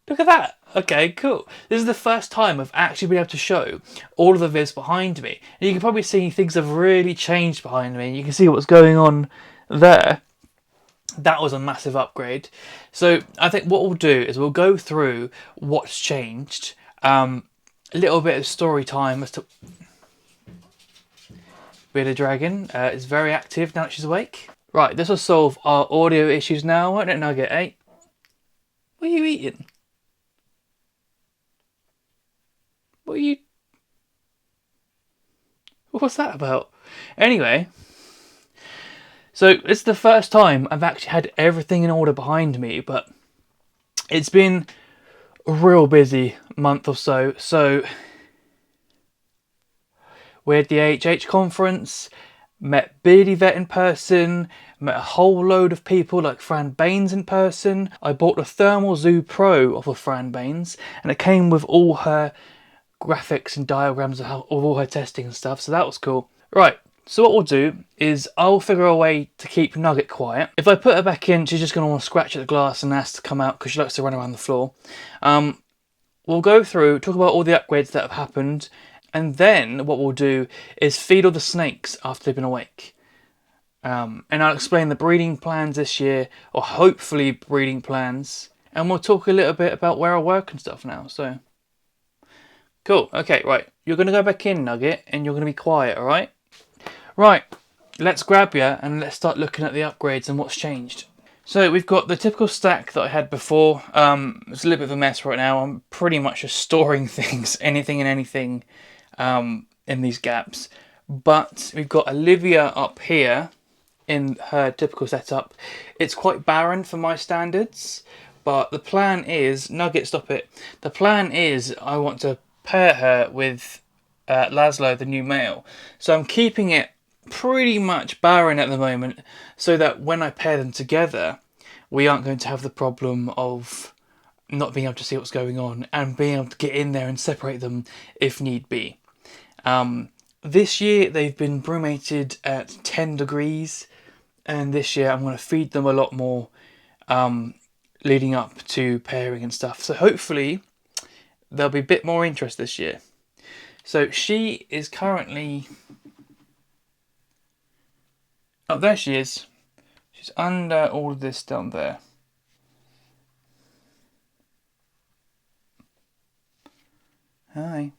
Look at that. Okay, cool. This is the first time I've actually been able to show all of the viz behind me. And you can probably see things have really changed behind me. You can see what's going on there. That was a massive upgrade. So I think what we'll do is we'll go through what's changed. A little bit of story time as to... Bearded Dragon is very active now that she's awake. Right, this will solve our audio issues now, won't it, Nugget, eh? What are you eating? What are you... What's that about? Anyway, so it's the first time I've actually had everything in order behind me, but it's been a real busy month or so. So we had the AHH conference, met Beardy Vet in person, met a whole load of people like Fran Baines in person. I bought the Thermal Zoo Pro off of Fran Baines, and it came with all her graphics and diagrams of all her testing and stuff, so that was cool. Right, so what we'll do is I'll figure a way to keep Nugget quiet. If I put her back in, she's just going to want to scratch at the glass and ask to come out because she likes to run around the floor. We'll go through, talk about all the upgrades that have happened, and then what we'll do is feed all the snakes after they've been awake. And I'll explain the breeding plans this year, or hopefully breeding plans, and we'll talk a little bit about where I work and stuff now, so... Cool, okay, right. You're going to go back in, Nugget, and you're going to be quiet, alright? Right, let's grab you and let's start looking at the upgrades and what's changed. So we've got the typical stack that I had before. It's a little bit of a mess right now. I'm pretty much just storing things, anything and anything in these gaps. But we've got Olivia up here in her typical setup. It's quite barren for my standards, but the plan is... Nugget, stop it. The plan is I want to pair her with Laszlo, the new male. So I'm keeping it pretty much barren at the moment so that when I pair them together, we aren't going to have the problem of not being able to see what's going on and being able to get in there and separate them if need be. This year they've been brumated at 10 degrees, and this year I'm going to feed them a lot more leading up to pairing and stuff. So hopefully there'll be a bit more interest this year. So she is currently... Oh, there she is. She's under all of this down there. Hi.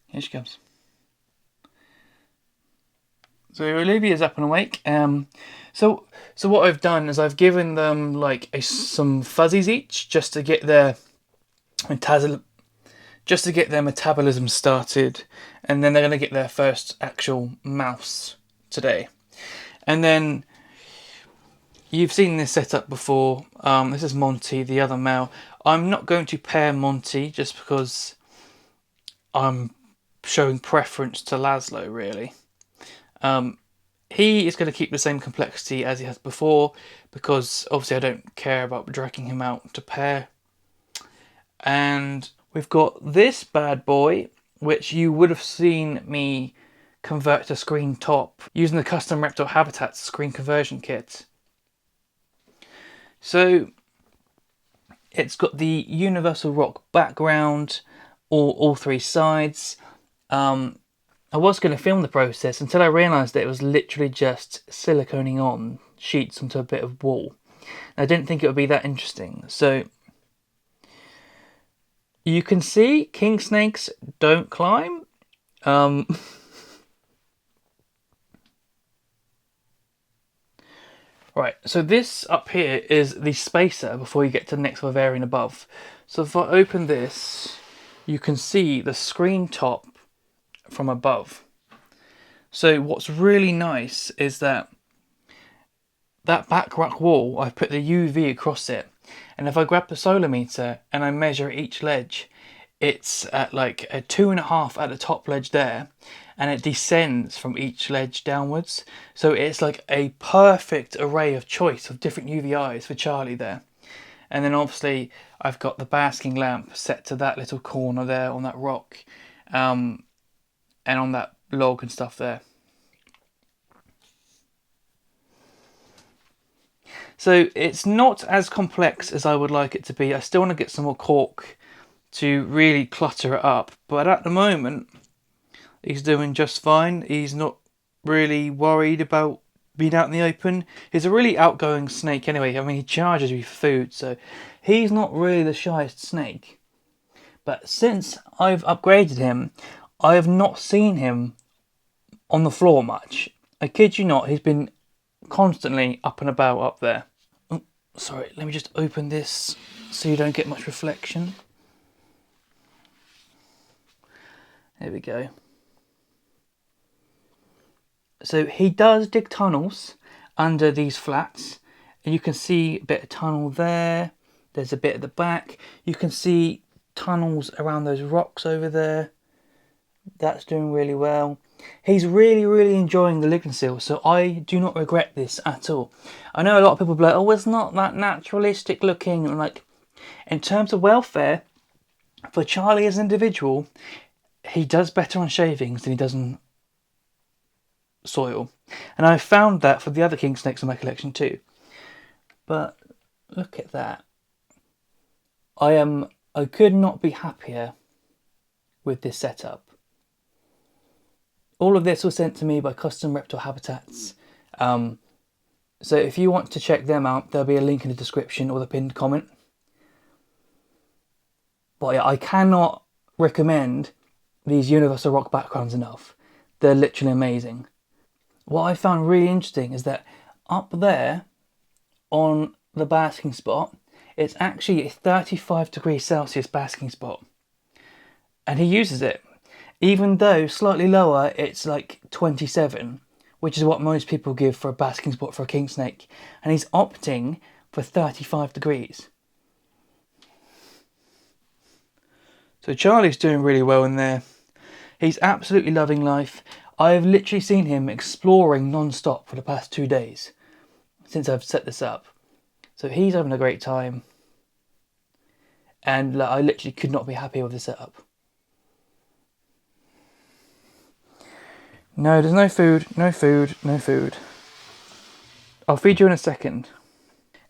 Here she comes. So Olivia's up and awake. So what I've done is I've given them like some fuzzies each just to get their metabolism started, and then they're going to get their first actual mouse today. And then you've seen this setup before. This is Monty, the other male. I'm not going to pair Monty just because I'm showing preference to Laszlo, really. He is going to keep the same complexity as he has before because obviously I don't care about dragging him out to pair. And we've got this bad boy, which you would have seen me convert to screen top using the custom Reptile Habitats screen conversion kit. So it's got the universal rock background, all three sides. I was going to film the process until I realised that it was literally just siliconing on sheets onto a bit of wool. I didn't think it would be that interesting. So you can see king snakes don't climb. Right, so this up here is the spacer before you get to the next vivarium above. So if I open this, you can see the screen top from above. So what's really nice is that back rack wall, I've put the UV across it, and if I grab the solar meter and I measure each ledge, it's at like a 2.5 at the top ledge there, and it descends from each ledge downwards. So it's like a perfect array of choice of different UVIs for Charlie there. And then obviously I've got the basking lamp set to that little corner there on that rock, and on that log and stuff there. So it's not as complex as I would like it to be. I still want to get some more cork to really clutter it up, but at the moment he's doing just fine. He's not really worried about being out in the open. He's a really outgoing snake anyway. I mean, he charges you for food, so he's not really the shyest snake. But since I've upgraded him, I have not seen him on the floor much. I kid you not, he's been constantly up and about up there. Oh, sorry, let me just open this so you don't get much reflection. There we go. So he does dig tunnels under these flats, and you can see a bit of tunnel there. There's a bit at the back. You can see tunnels around those rocks over there. That's doing really well. He's really enjoying the lignin seal, so I do not regret this at all. I know a lot of people be like, oh, it's not that naturalistic looking. And like, in terms of welfare, for Charlie as an individual, he does better on shavings than he does on soil. And I found that for the other king snakes in my collection too. But look at that. I could not be happier with this setup. All of this was sent to me by Custom Reptile Habitats. So if you want to check them out, there'll be a link in the description or the pinned comment. But yeah, I cannot recommend these universal rock backgrounds enough. They're literally amazing. What I found really interesting is that up there on the basking spot, it's actually a 35 degrees Celsius basking spot. And he uses it. Even though slightly lower, it's like 27, which is what most people give for a basking spot for a king snake. And he's opting for 35 degrees. So Charlie's doing really well in there. He's absolutely loving life. I've literally seen him exploring non-stop for the past 2 days since I've set this up. So he's having a great time. And I literally could not be happier with the setup. No, there's no food, no food, no food. I'll feed you in a second.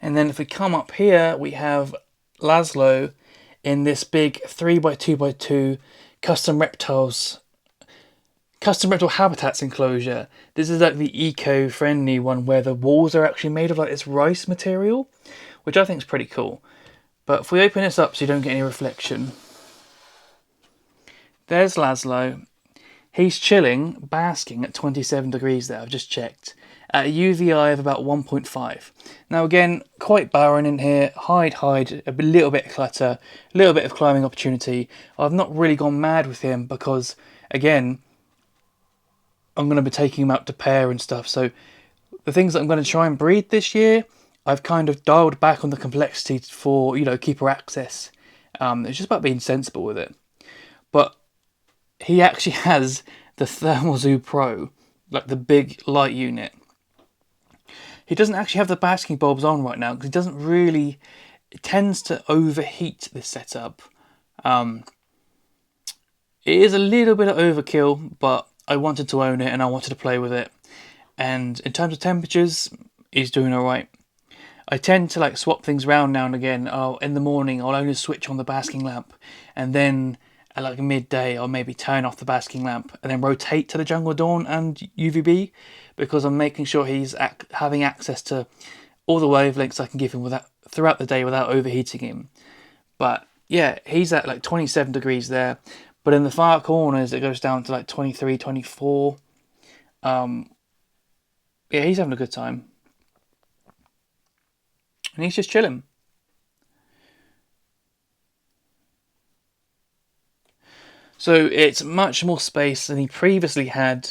And then if we come up here, we have Laszlo in this big 3x2x2 custom reptile habitats enclosure. This is like the eco-friendly one where the walls are actually made of like this rice material, which I think is pretty cool. But if we open this up so you don't get any reflection, there's Laszlo. He's chilling, basking at 27 degrees there, I've just checked, at a UVI of about 1.5. Now again, quite barren in here, hide, a little bit of clutter, a little bit of climbing opportunity. I've not really gone mad with him because, again, I'm going to be taking him out to pair and stuff, so the things that I'm going to try and breed this year, I've kind of dialed back on the complexity for, keeper access. It's just about being sensible with it. But he actually has the Thermal Zoo Pro, like the big light unit. He doesn't actually have the basking bulbs on right now because it tends to overheat this setup. It is a little bit of overkill, but I wanted to own it and I wanted to play with it. And in terms of temperatures, he's doing alright. I tend to swap things around now and again. In the morning, I'll only switch on the basking lamp, and then at midday, I'll maybe turn off the basking lamp and then rotate to the Jungle Dawn and UVB because I'm making sure he's having access to all the wavelengths I can give him throughout the day without overheating him. But yeah, he's at 27 degrees there, but in the far corners it goes down to 23, 24. Yeah, he's having a good time. And he's just chilling. So it's much more space than he previously had.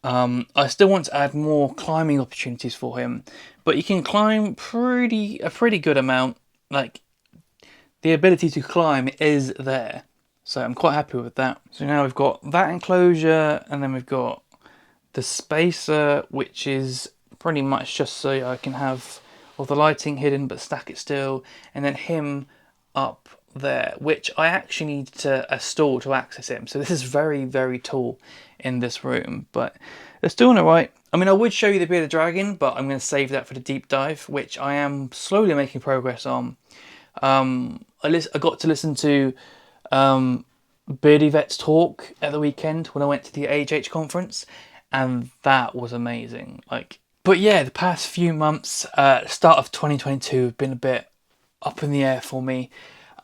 I still want to add more climbing opportunities for him, but you can climb a pretty good amount. The ability to climb is there, so I'm quite happy with that. So now we've got that enclosure, and then we've got the spacer, which is pretty much just so I can have all the lighting hidden but stack it still, and then him up there, which I actually need a stall to access him. So this is very tall in this room, but It's doing alright. I mean, I would show you the bearded dragon, but I'm going to save that for the deep dive, which I am slowly making progress on. I got to listen to Beardy Vet's talk at the weekend when I went to the AHH conference, and that was amazing. But yeah, the past few months, start of 2022, have been a bit up in the air for me.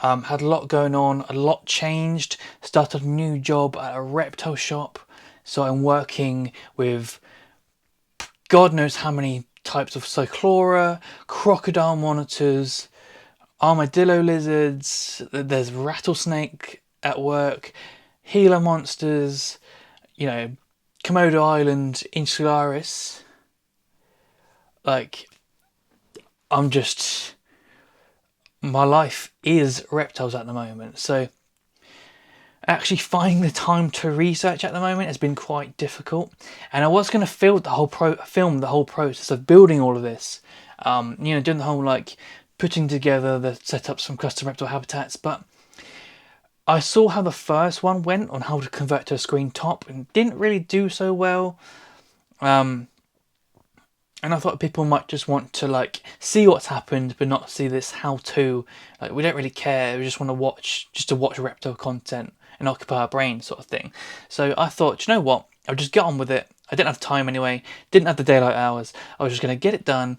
Had a lot going on, a lot changed. Started a new job at a reptile shop, so I'm working with God knows how many types of cyclora, crocodile monitors, armadillo lizards. There's rattlesnake at work, Gila monsters, Komodo Island insularis. My life is reptiles at the moment. So actually finding the time to research at the moment has been quite difficult. And I was going to film the whole process of building all of this, doing the whole putting together the setups from custom reptile habitats, but I saw how the first one went on how to convert to a screen top and didn't really do so well. And I thought people might just want to see what's happened, but not see this how-to. We don't really care. We just want to watch reptile content and occupy our brain, sort of thing. So I thought, you know what? I'll just get on with it. I didn't have time anyway. Didn't have the daylight hours. I was just going to get it done,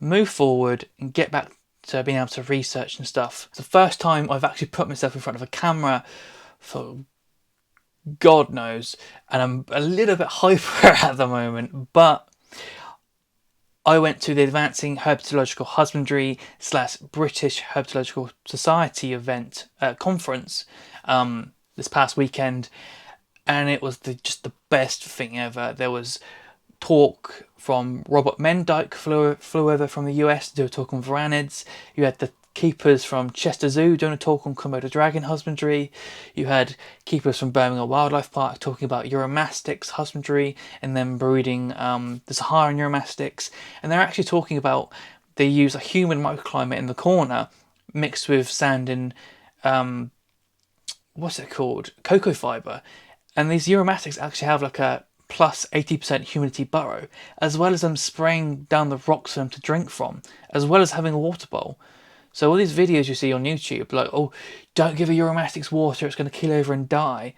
move forward, and get back to being able to research and stuff. It's the first time I've actually put myself in front of a camera for God knows, and I'm a little bit hyper at the moment, but I went to the Advancing Herpetological Husbandry / British Herpetological Society event conference this past weekend, and it was just the best thing ever. There was talk from Robert Mendyke flew over from the US to do a talk on varanids. You had the keepers from Chester Zoo doing a talk on Komodo dragon husbandry. You had keepers from Birmingham Wildlife Park talking about Uromastyx husbandry and then breeding the Saharan Uromastyx. And they're actually talking about they use a human microclimate in the corner mixed with sand and cocoa fibre. And these Uromastyx actually have a plus 80% humidity burrow, as well as them spraying down the rocks for them to drink from, as well as having a water bowl. So all these videos you see on YouTube, don't give a Uromastyx water, it's going to kill over and die.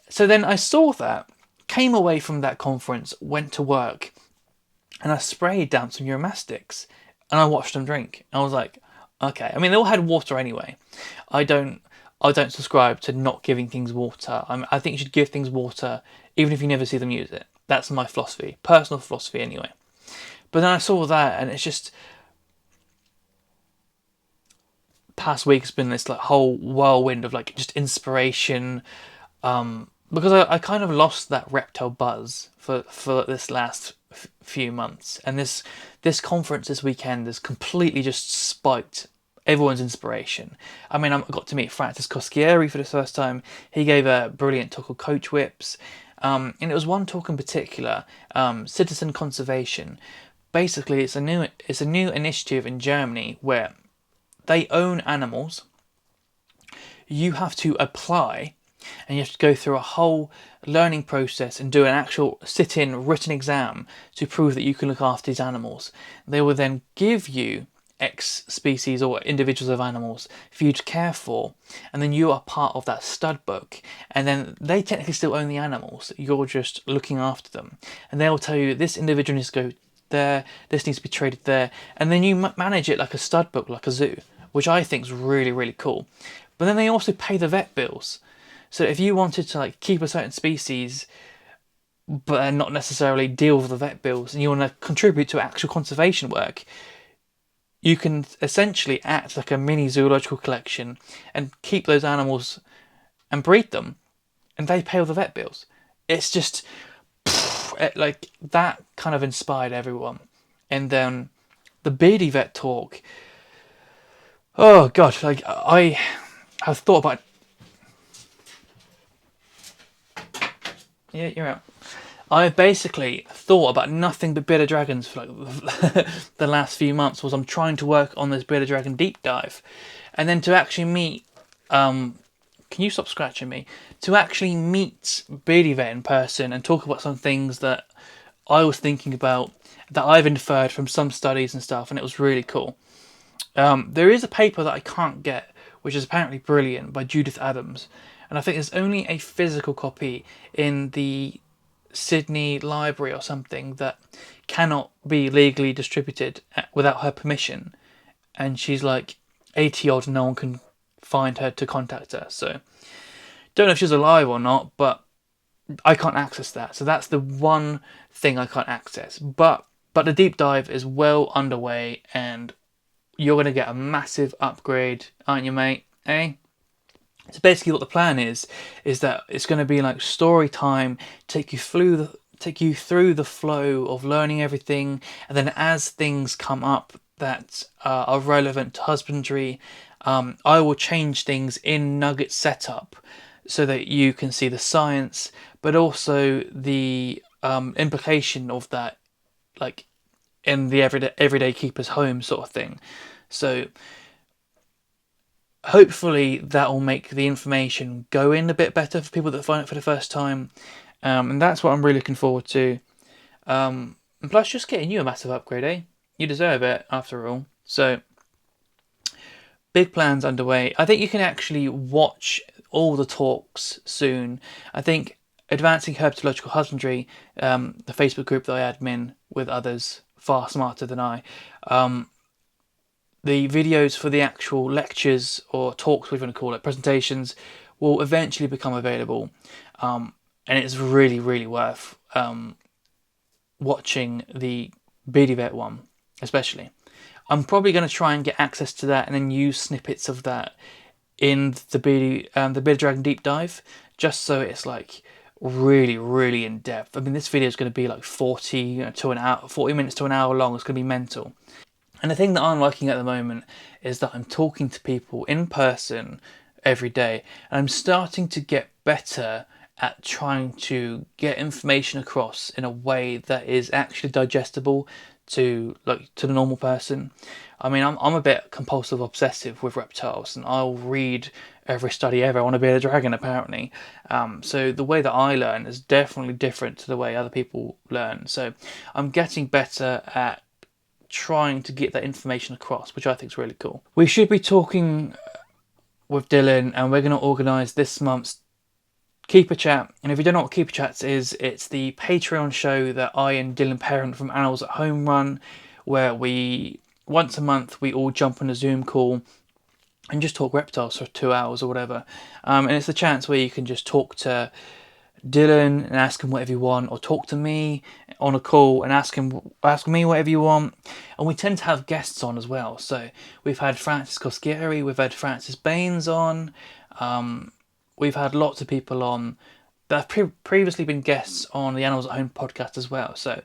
So then I saw that, came away from that conference, went to work, and I sprayed down some Uromastyx, and I watched them drink. And I was like, okay. I mean, they all had water anyway. I don't subscribe to not giving things water. I think you should give things water, even if you never see them use it. That's my philosophy, personal philosophy anyway. But then I saw that, and it's just past week has been this whole whirlwind of just inspiration, because I kind of lost that reptile buzz for this last few months, and this conference this weekend has completely just spiked everyone's inspiration. I mean, I got to meet Francis Coschieri for the first time. He gave a brilliant talk on coach whips, and it was one talk in particular, citizen conservation. Basically, it's a new initiative in Germany where they own animals. You have to apply, and you have to go through a whole learning process and do an actual sit-in written exam to prove that you can look after these animals. They will then give you X species or individuals of animals for you to care for, and then you are part of that stud book, and then they technically still own the animals, you're just looking after them, and they'll tell you this individual needs to go there, this needs to be traded there, and then you manage it like a stud book, like a zoo, which I think is really, really cool. But then they also pay the vet bills. So if you wanted to keep a certain species, but not necessarily deal with the vet bills, and you want to contribute to actual conservation work, you can essentially act like a mini zoological collection and keep those animals and breed them, and they pay all the vet bills. It's just that kind of inspired everyone. And then the Beardy Vet talk. Oh god, I have thought about. Yeah, you're out. I basically thought about nothing but bearded dragons for the last few months. I'm trying to work on this bearded dragon deep dive, and then to actually meet. Can you stop scratching me? to actually meet Beardy Vet in person and talk about some things that I was thinking about, that I've inferred from some studies and stuff, and it was really cool. There is a paper that I can't get, which is apparently brilliant, by Judith Adams, and I think there's only a physical copy in the Sydney Library or something that cannot be legally distributed without her permission, and she's like 80 odd and no one can find her to contact her, so don't know if she's alive or not, but I can't access that. So that's the one thing I can't access. But the deep dive is well underway, and you're going to get a massive upgrade, aren't you, mate? Eh? So basically what the plan is that it's going to be like story time, take you through the flow of learning everything, and then as things come up that are relevant to husbandry, I will change things in Nugget setup so that you can see the science, but also the implication of that, like in the everyday keeper's home sort of thing. So hopefully that will make the information go in a bit better for people that find it for the first time, and that's what I'm really looking forward to. And plus, just getting you a massive upgrade, eh? You deserve it, after all. So, big plans underway. I think you can actually watch all the talks soon. I think Advancing Herpetological Husbandry, the Facebook group that I admin with others far smarter than I, the videos for the actual lectures or talks, we're going to call it, presentations, will eventually become available. And it's really, really worth watching the Beardy Vet one, especially. I'm probably going to try and get access to that and then use snippets of that in the Bearded Dragon Deep Dive, just so it's like really, really in depth. I mean, this video is going to be like 40 minutes to an hour long. It's going to be mental. And the thing that I'm liking at the moment is that I'm talking to people in person every day, and I'm starting to get better at trying to get information across in a way that is actually digestible to the normal person. I mean, I'm a bit compulsive obsessive with reptiles, and I'll read every study ever on a bearded dragon apparently. So the way that I learn is definitely different to the way other people learn. So I'm getting better at trying to get that information across, which I think is really cool. We should be talking with Dylan, and we're going to organise this month's Keeper Chat. And if you don't know what Keeper Chats is, it's the Patreon show that I and Dylan Parent from Animals at Home run, where we once a month we all jump on a Zoom call and just talk reptiles for 2 hours or whatever. And it's the chance where you can just talk to Dylan and ask him whatever you want, or talk to me on a call and ask me whatever you want. And we tend to have guests on as well. So we've had Francis Coschieri, we've had Francis Baines on, we've had lots of people on that have previously been guests on the Animals at Home podcast as well. So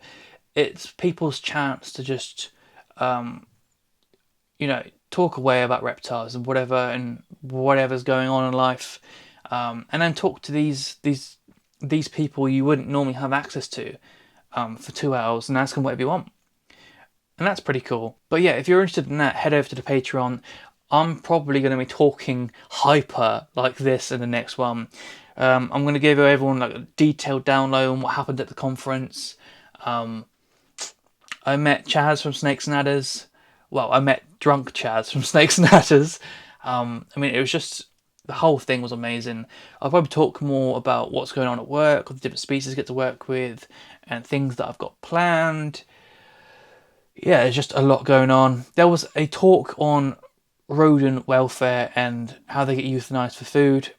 it's people's chance to just talk away about reptiles and whatever's going on in life, and then talk to these people you wouldn't normally have access to for 2 hours and ask them whatever you want. And that's pretty cool. But yeah, if you're interested in that, head over to the Patreon. I'm probably going to be talking hyper like this in the next one. I'm going to give everyone like a detailed download on what happened at the conference. I met Chaz from Snakes and Adders. Well, I met drunk Chaz from Snakes and Adders. I mean, it was just, the whole thing was amazing. I'll probably talk more about what's going on at work, what the different species I get to work with, and things that I've got planned. Yeah, there's just a lot going on. There was a talk on rodent welfare and how they get euthanized for food.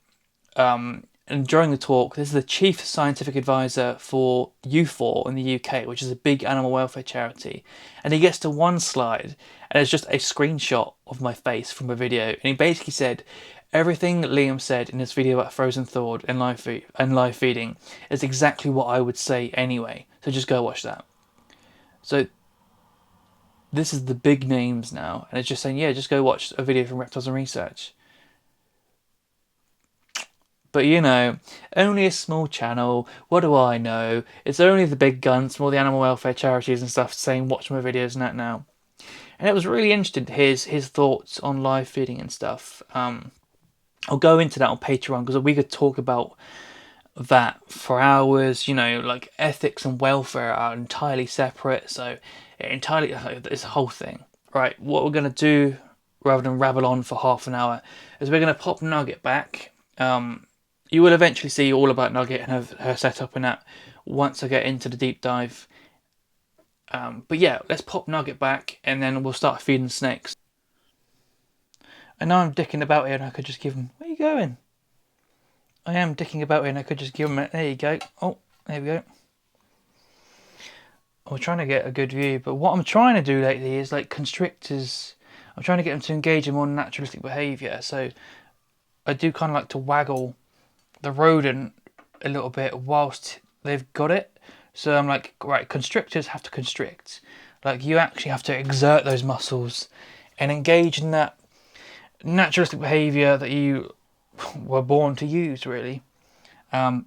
And during the talk, this is the chief scientific advisor for U4 in the UK, which is a big animal welfare charity. And he gets to one slide, and it's just a screenshot of my face from a video. And he basically said, everything that Liam said in his video about frozen thawed and live feeding is exactly what I would say anyway. So just go watch that. So this is the big names now, and it's just saying, yeah, just go watch a video from Reptiles and Research. But only a small channel, what do I know? It's only the big guns from all the animal welfare charities and stuff saying watch my videos and that now. And it was really interesting to hear his thoughts on live feeding and stuff. I'll go into that on Patreon because we could talk about that for hours. You know, like ethics and welfare are entirely separate, so it's a whole thing. Right, what we're going to do, rather than rabble on for half an hour, is we're going to pop Nugget back. You will eventually see all about Nugget and her setup and that once I get into the deep dive. But yeah, let's pop Nugget back and then we'll start feeding snakes. I know I'm dicking about here and I could just give him... Where are you going? I am dicking about here and I could just give him... There you go. Oh, there we go. I'm trying to get a good view, but what I'm trying to do lately is like constrictors. I'm trying to get them to engage in more naturalistic behaviour. So I do kind of like to waggle the rodent a little bit whilst they've got it. So I'm like, right, constrictors have to constrict. Like you actually have to exert those muscles and engage in that naturalistic behaviour that you were born to use, really. Yeah,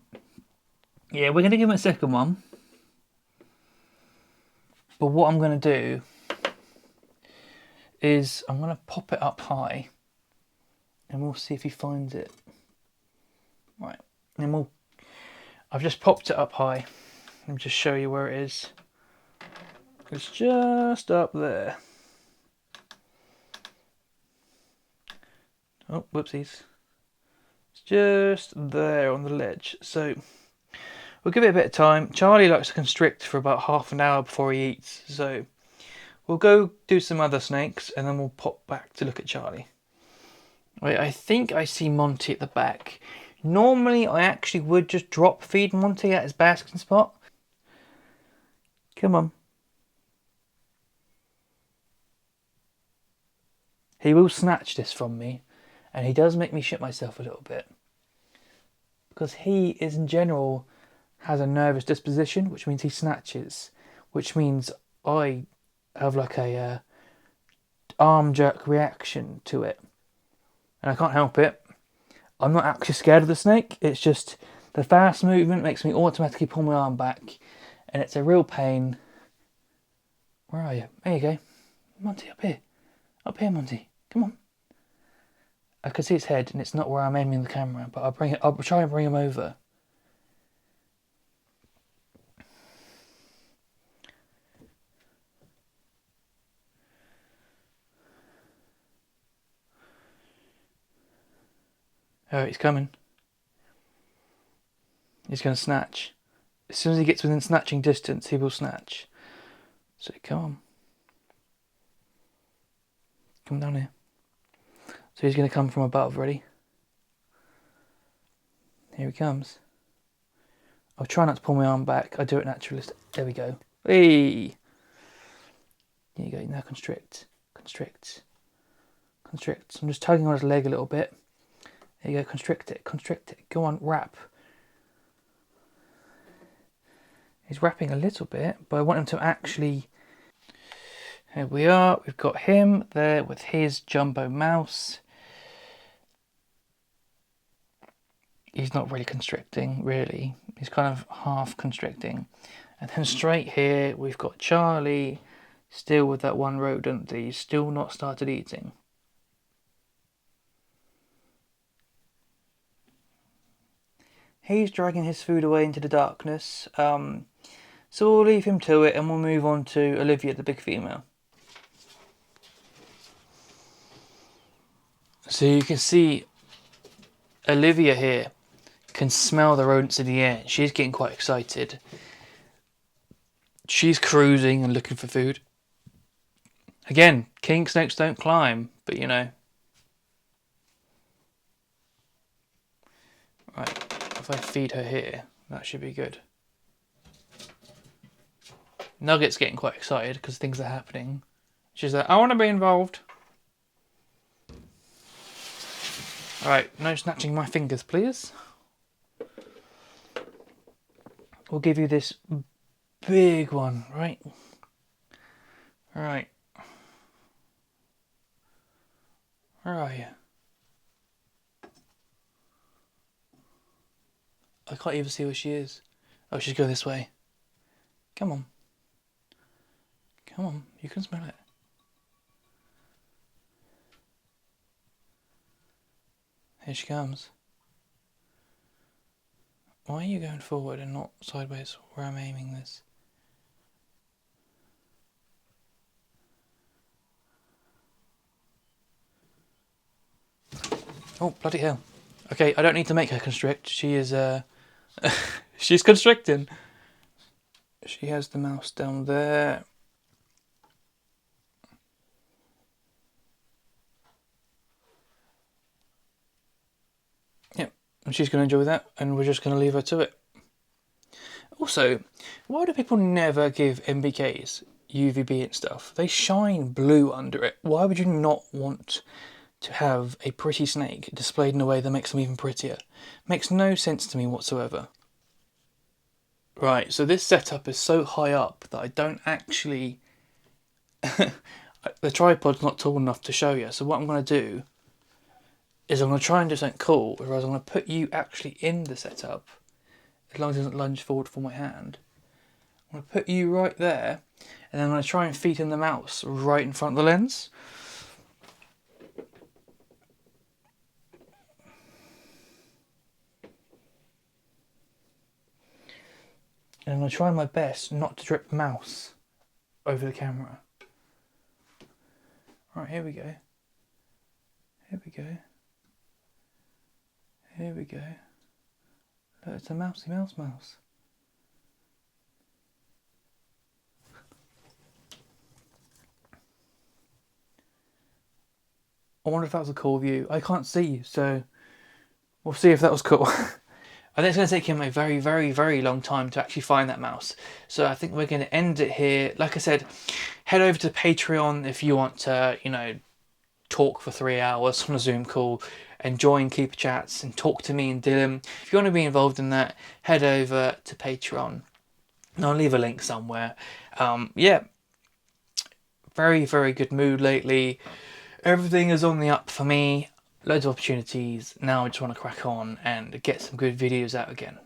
we're going to give him a second one. But what I'm going to do is I'm going to pop it up high and we'll see if he finds it. Right, and I've just popped it up high. Let me just show you where it is. It's just up there. Oh, whoopsies. It's just there on the ledge. So we'll give it a bit of time. Charlie likes to constrict for about half an hour before he eats. So we'll go do some other snakes and then we'll pop back to look at Charlie. Wait, I think I see Monty at the back. Normally I actually would just drop feed Monty at his basking spot. Come on. He will snatch this from me, and he does make me shit myself a little bit. Because he is in general has a nervous disposition, which means he snatches, which means I have like a arm jerk reaction to it. And I can't help it. I'm not actually scared of the snake, it's just the fast movement makes me automatically pull my arm back, and it's a real pain. Where are you? There you go. Monty, up here. Up here, Monty. Come on. I can see its head, and it's not where I'm aiming the camera, but I'll try and bring him over. Oh, he's coming. He's going to snatch. As soon as he gets within snatching distance, he will snatch. So come on. Come down here. So he's going to come from above, ready? Here he comes. I'll try not to pull my arm back. I do it naturalistic. There we go. Hey! There you go. Now constrict. Constrict. Constrict. I'm just tugging on his leg a little bit. There you go. Constrict it. Constrict it. Go on, wrap. He's wrapping a little bit, but I want him to actually... Here we are. We've got him there with his jumbo mouse. He's not really constricting, really. He's kind of half constricting. And then straight here, we've got Charlie, still with that one rodent that he's still not started eating. He's dragging his food away into the darkness. So we'll leave him to it and we'll move on to Olivia, the big female. So you can see Olivia here can smell the rodents in the air. She's getting quite excited. She's cruising and looking for food. Again, king snakes don't climb, but you know. Right, if I feed her here, that should be good. Nugget's getting quite excited because things are happening. She's like, I want to be involved. Alright, no snatching my fingers, please. We'll give you this big one, right? Alright. Where are you? I can't even see where she is. Oh, she's going this way. Come on. Come on, you can smell it. Here she comes. Why are you going forward and not sideways where I'm aiming this? Oh, bloody hell. Okay, I don't need to make her constrict. She is, she's constricting. She has the mouse down there. Yep, and she's going to enjoy that, and we're just going to leave her to it. Also, why do people never give MBKs UVB and stuff? They shine blue under it. Why would you not want to have a pretty snake displayed in a way that makes them even prettier? Makes no sense to me whatsoever. Right, so this setup is so high up that I don't actually... the tripod's not tall enough to show you, so what I'm going to do is I'm going to try and do something cool, whereas I'm going to put you actually in the setup, as long as it doesn't lunge forward for my hand. I'm going to put you right there, and then I'm going to try and feed in the mouse right in front of the lens. And I'm going to try my best not to drip mouse over the camera. Right, here we go. Here we go. Here we go. Look, it's a mousey mouse. I wonder if that was a cool view. I can't see you, so we'll see if that was cool. I think it's going to take him a very, very, very long time to actually find that mouse. So I think we're going to end it here. Like I said, head over to Patreon if you want to, you know, talk for 3 hours on a Zoom call and join Keeper Chats and talk to me and Dylan. If you want to be involved in that, head over to Patreon. And I'll leave a link somewhere. Yeah, very, very good mood lately. Everything is on the up for me. Loads of opportunities. Now I just want to crack on and get some good videos out again.